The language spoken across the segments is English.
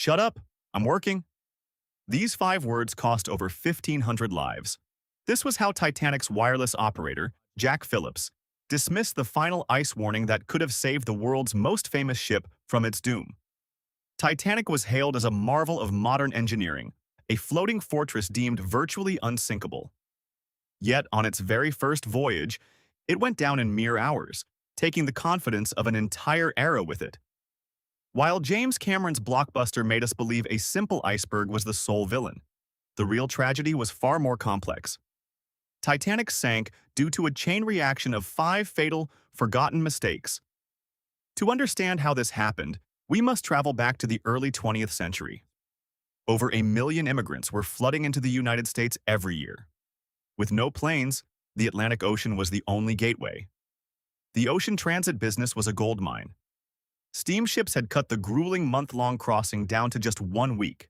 Shut up, I'm working. These 5 words cost over 1,500 lives. This was how Titanic's wireless operator, Jack Phillips, dismissed the final ice warning that could have saved the world's most famous ship from its doom. Titanic was hailed as a marvel of modern engineering, a floating fortress deemed virtually unsinkable. Yet, on its very first voyage, it went down in mere hours, taking the confidence of an entire era with it. While James Cameron's blockbuster made us believe a simple iceberg was the sole villain, the real tragedy was far more complex. Titanic sank due to a chain reaction of 5 fatal, forgotten mistakes. To understand how this happened, we must travel back to the early 20th century. Over 1 million immigrants were flooding into the United States every year. With no planes, the Atlantic Ocean was the only gateway. The ocean transit business was a goldmine. Steamships had cut the grueling month-long crossing down to just 1 week.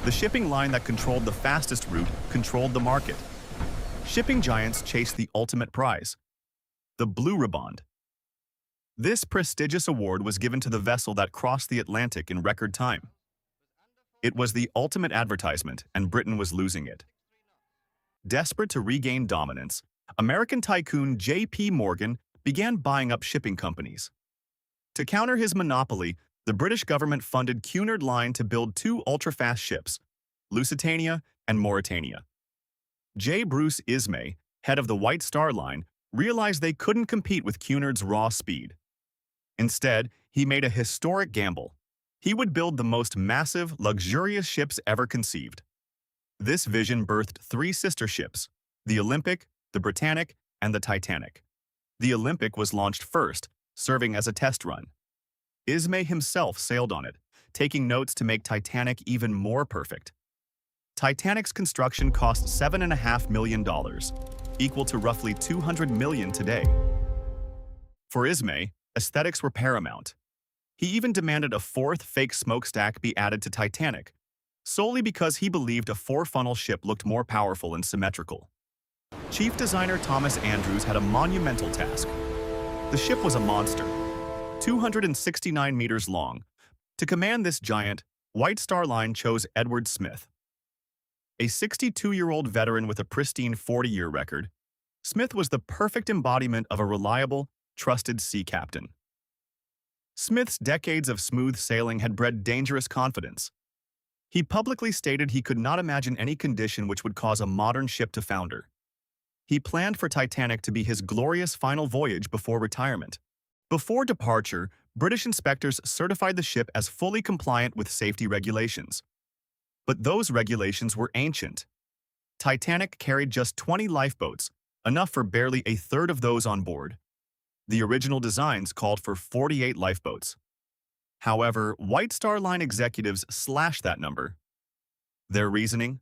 The shipping line that controlled the fastest route controlled the market. Shipping giants chased the ultimate prize, the Blue Riband. This prestigious award was given to the vessel that crossed the Atlantic in record time. It was the ultimate advertisement, and Britain was losing it. Desperate to regain dominance, American tycoon J.P. Morgan began buying up shipping companies. To counter his monopoly, the British government funded Cunard Line to build 2 ultra-fast ships, Lusitania and Mauretania. J. Bruce Ismay, head of the White Star Line, realized they couldn't compete with Cunard's raw speed. Instead, he made a historic gamble. He would build the most massive, luxurious ships ever conceived. This vision birthed 3 sister ships, the Olympic, the Britannic, and the Titanic. The Olympic was launched first, serving as a test run. Ismay himself sailed on it, taking notes to make Titanic even more perfect. Titanic's construction cost $7.5 million, equal to roughly $200 million today. For Ismay, aesthetics were paramount. He even demanded a 4th fake smokestack be added to Titanic, solely because he believed a 4-funnel ship looked more powerful and symmetrical. Chief designer Thomas Andrews had a monumental task. The ship was a monster, 269 meters long. To command this giant, White Star Line chose Edward Smith. A 62-year-old veteran with a pristine 40-year record, Smith was the perfect embodiment of a reliable, trusted sea captain. Smith's decades of smooth sailing had bred dangerous confidence. He publicly stated he could not imagine any condition which would cause a modern ship to founder. He planned for Titanic to be his glorious final voyage before retirement. Before departure, British inspectors certified the ship as fully compliant with safety regulations. But those regulations were ancient. Titanic carried just 20 lifeboats, enough for barely a third of those on board. The original designs called for 48 lifeboats. However, White Star Line executives slashed that number. Their reasoning?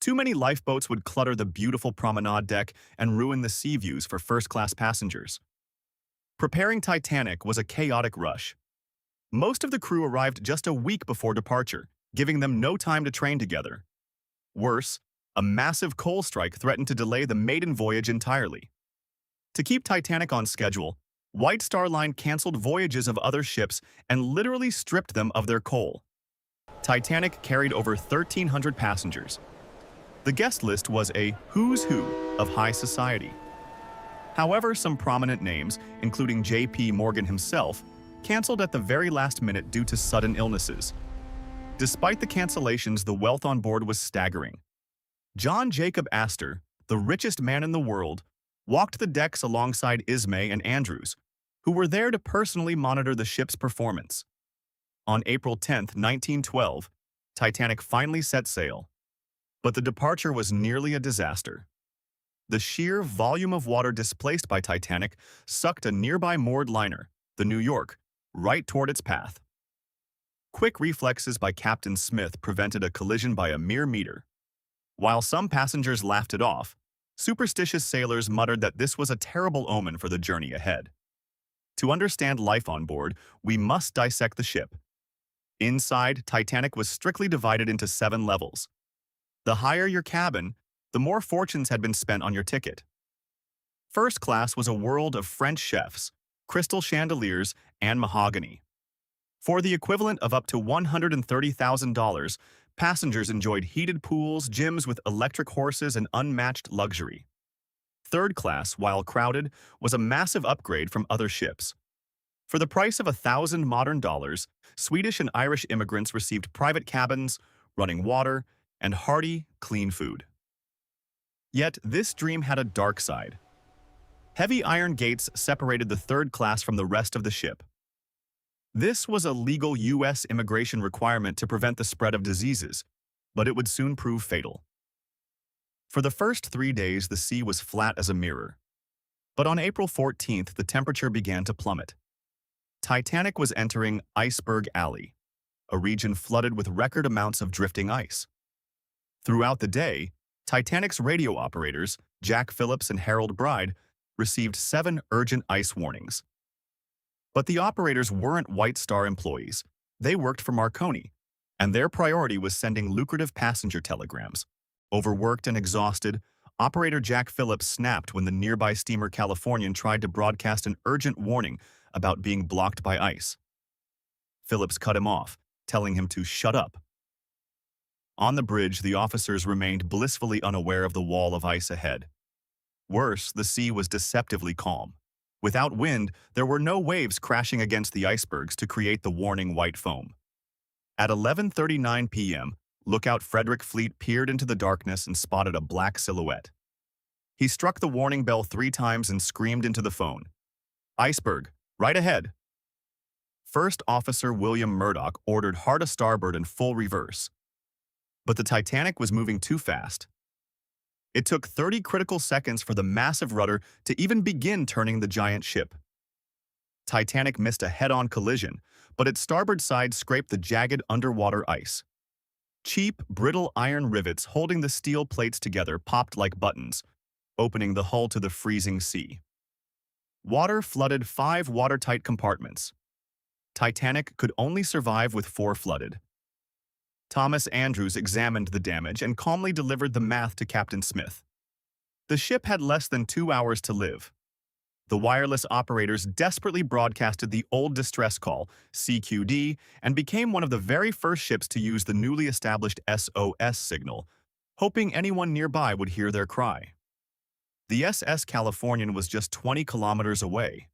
Too many lifeboats would clutter the beautiful promenade deck and ruin the sea views for first-class passengers. Preparing Titanic was a chaotic rush. Most of the crew arrived just a week before departure, giving them no time to train together. Worse, a massive coal strike threatened to delay the maiden voyage entirely. To keep Titanic on schedule, White Star Line canceled voyages of other ships and literally stripped them of their coal. Titanic carried over 1,300 passengers. The guest list was a who's who of high society. However, some prominent names, including J.P. Morgan himself, canceled at the very last minute due to sudden illnesses. Despite the cancellations, the wealth on board was staggering. John Jacob Astor, the richest man in the world, walked the decks alongside Ismay and Andrews, who were there to personally monitor the ship's performance. On April 10, 1912, Titanic finally set sail. But the departure was nearly a disaster. The sheer volume of water displaced by Titanic sucked a nearby moored liner, the New York, right toward its path. Quick reflexes by Captain Smith prevented a collision by a mere meter. While some passengers laughed it off, superstitious sailors muttered that this was a terrible omen for the journey ahead. To understand life on board, we must dissect the ship. Inside, Titanic was strictly divided into 7 levels. The higher your cabin, the more fortunes had been spent on your ticket. First class was a world of French chefs, crystal chandeliers, and mahogany. For the equivalent of up to $130,000, passengers enjoyed heated pools, gyms with electric horses, and unmatched luxury. Third class, while crowded, was a massive upgrade from other ships. For the price of $1,000 modern, Swedish and Irish immigrants received private cabins, running water, and hearty, clean food. Yet, this dream had a dark side. Heavy iron gates separated the third class from the rest of the ship. This was a legal U.S. immigration requirement to prevent the spread of diseases, but it would soon prove fatal. For the first 3 days, the sea was flat as a mirror. But on April 14th, the temperature began to plummet. Titanic was entering Iceberg Alley, a region flooded with record amounts of drifting ice. Throughout the day, Titanic's radio operators, Jack Phillips and Harold Bride, received 7 urgent ice warnings. But the operators weren't White Star employees. They worked for Marconi, and their priority was sending lucrative passenger telegrams. Overworked and exhausted, operator Jack Phillips snapped when the nearby steamer Californian tried to broadcast an urgent warning about being blocked by ice. Phillips cut him off, telling him to shut up. On the bridge, the officers remained blissfully unaware of the wall of ice ahead. Worse, the sea was deceptively calm. Without wind, there were no waves crashing against the icebergs to create the warning white foam. At 11:39 p.m., lookout Frederick Fleet peered into the darkness and spotted a black silhouette. He struck the warning bell 3 times and screamed into the phone, "Iceberg, right ahead." First Officer William Murdoch ordered hard a starboard and full reverse. But the Titanic was moving too fast. It took 30 critical seconds for the massive rudder to even begin turning the giant ship. Titanic missed a head-on collision, but its starboard side scraped the jagged underwater ice. Cheap, brittle iron rivets holding the steel plates together popped like buttons, opening the hull to the freezing sea. Water flooded 5 watertight compartments. Titanic could only survive with 4 flooded. Thomas Andrews examined the damage and calmly delivered the math to Captain Smith. The ship had less than 2 hours to live. The wireless operators desperately broadcasted the old distress call, CQD, and became one of the very first ships to use the newly established SOS signal, hoping anyone nearby would hear their cry. The SS Californian was just 20 kilometers away.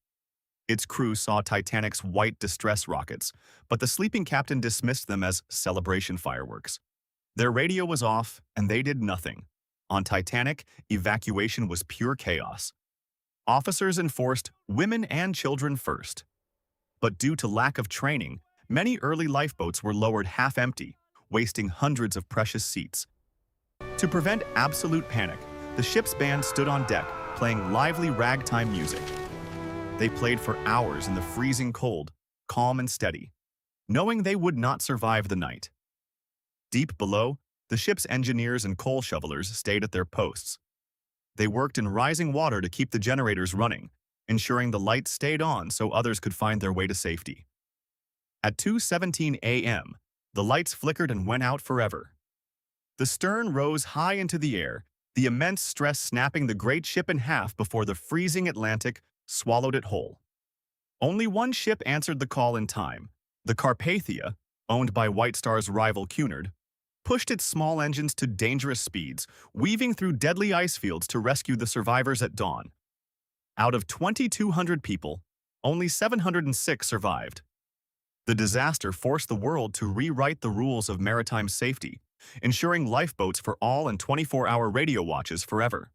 Its crew saw Titanic's white distress rockets, but the sleeping captain dismissed them as celebration fireworks. Their radio was off, and they did nothing. On Titanic, evacuation was pure chaos. Officers enforced women and children first. But due to lack of training, many early lifeboats were lowered half-empty, wasting hundreds of precious seats. To prevent absolute panic, the ship's band stood on deck, playing lively ragtime music. They played for hours in the freezing cold, calm and steady, knowing they would not survive the night. Deep below, the ship's engineers and coal shovelers stayed at their posts. They worked in rising water to keep the generators running, ensuring the lights stayed on so others could find their way to safety. At 2:17 a.m., the lights flickered and went out forever. The stern rose high into the air, the immense stress snapping the great ship in half before the freezing Atlantic swallowed it whole. Only one ship answered the call in time. The Carpathia, owned by White Star's rival Cunard, pushed its small engines to dangerous speeds, weaving through deadly ice fields to rescue the survivors at dawn. Out of 2,200 people, only 706 survived. The disaster forced the world to rewrite the rules of maritime safety, ensuring lifeboats for all and 24-hour radio watches forever.